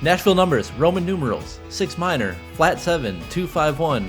Nashville numbers, Roman numerals, 6 minor, flat 7, 2-5-1.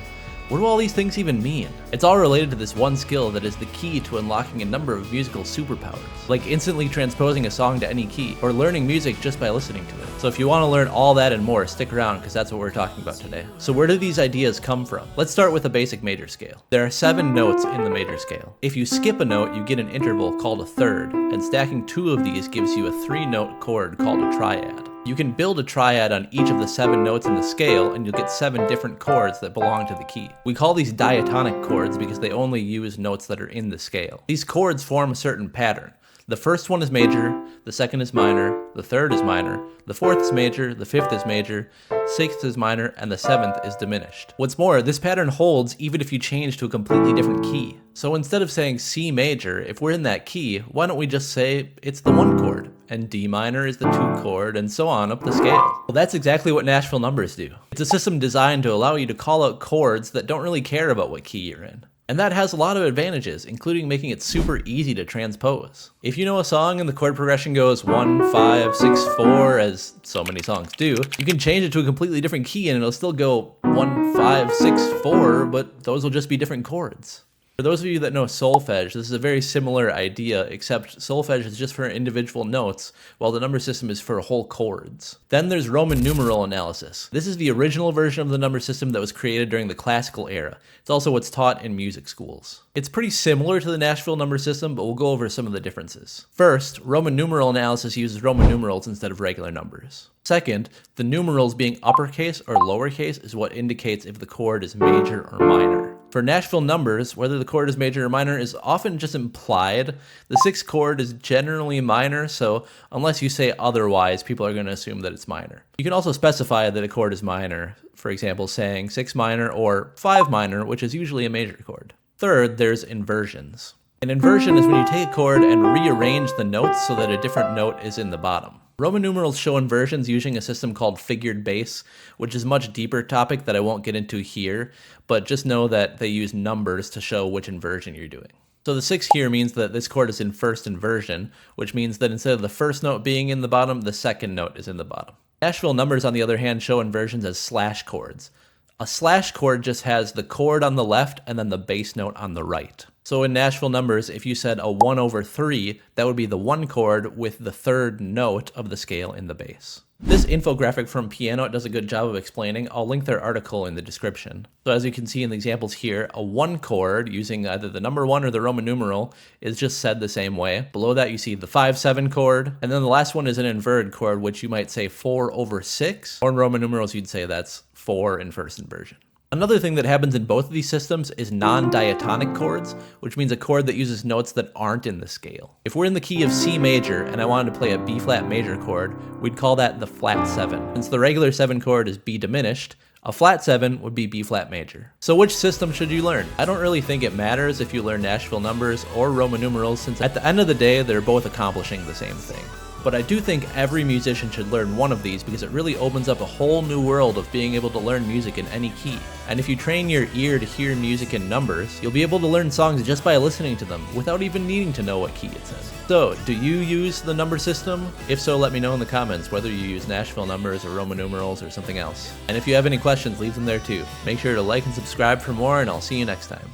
What do all these things even mean? It's all related to this one skill that is the key to unlocking a number of musical superpowers, like instantly transposing a song to any key, or learning music just by listening to it. So if you want to learn all that and more, stick around because that's what we're talking about today. So where do these ideas come from? Let's start with a basic major scale. There are 7 notes in the major scale. If you skip a note, you get an interval called a third, and stacking 2 of these gives you a 3-note chord called a triad. You can build a triad on each of the 7 notes in the scale, and you'll get 7 different chords that belong to the key. We call these diatonic chords because they only use notes that are in the scale. These chords form a certain pattern. The first one is major, the second is minor, the third is minor, the fourth is major, the fifth is major, sixth is minor, and the 7th is diminished. What's more, this pattern holds even if you change to a completely different key. So instead of saying C major, if we're in that key, why don't we just say it's the 1 chord, and D minor is the 2 chord, and so on up the scale. Well, that's exactly what Nashville numbers do. It's a system designed to allow you to call out chords that don't really care about what key you're in. And that has a lot of advantages, including making it super easy to transpose. If you know a song and the chord progression goes 1, 5, 6, 4, as so many songs do, you can change it to a completely different key and it'll still go 1, 5, 6, 4, but those will just be different chords. For those of you that know solfege, this is a very similar idea, except solfege is just for individual notes, while the number system is for whole chords. Then there's Roman numeral analysis. This is the original version of the number system that was created during the classical era. It's also what's taught in music schools. It's pretty similar to the Nashville number system, but we'll go over some of the differences. First, Roman numeral analysis uses Roman numerals instead of regular numbers. Second, the numerals being uppercase or lowercase is what indicates if the chord is major or minor. For Nashville numbers, whether the chord is major or minor is often just implied. The 6th chord is generally minor, so unless you say otherwise, people are going to assume that it's minor. You can also specify that a chord is minor, for example, saying 6 minor or 5 minor, which is usually a major chord. Third, there's inversions. An inversion is when you take a chord and rearrange the notes so that a different note is in the bottom. Roman numerals show inversions using a system called figured bass, which is a much deeper topic that I won't get into here, but just know that they use numbers to show which inversion you're doing. So the 6 here means that this chord is in first inversion, which means that instead of the first note being in the bottom, the second note is in the bottom. Nashville numbers, on the other hand, show inversions as slash chords. A slash chord just has the chord on the left and then the bass note on the right. So in Nashville numbers, if you said a 1/3, that would be the 1 chord with the 3rd note of the scale in the bass. This infographic from Pianote does a good job of explaining. I'll link their article in the description. So as you can see in the examples here, a 1 chord using either the number 1 or the Roman numeral is just said the same way. Below that you see the 5/7 chord, and then the last one is an inverted chord, which you might say 4/6, or in Roman numerals you'd say that's 4 in first inversion. Another thing that happens in both of these systems is non-diatonic chords, which means a chord that uses notes that aren't in the scale. If we're in the key of C major and I wanted to play a B flat major chord, we'd call that the flat 7. Since the regular 7 chord is B diminished, a flat 7 would be B flat major. So which system should you learn? I don't really think it matters if you learn Nashville numbers or Roman numerals, since at the end of the day, they're both accomplishing the same thing. But I do think every musician should learn one of these because it really opens up a whole new world of being able to learn music in any key. And if you train your ear to hear music in numbers, you'll be able to learn songs just by listening to them without even needing to know what key it's in. So, do you use the number system? If so, let me know in the comments whether you use Nashville numbers or Roman numerals or something else. And if you have any questions, leave them there too. Make sure to like and subscribe for more, and I'll see you next time.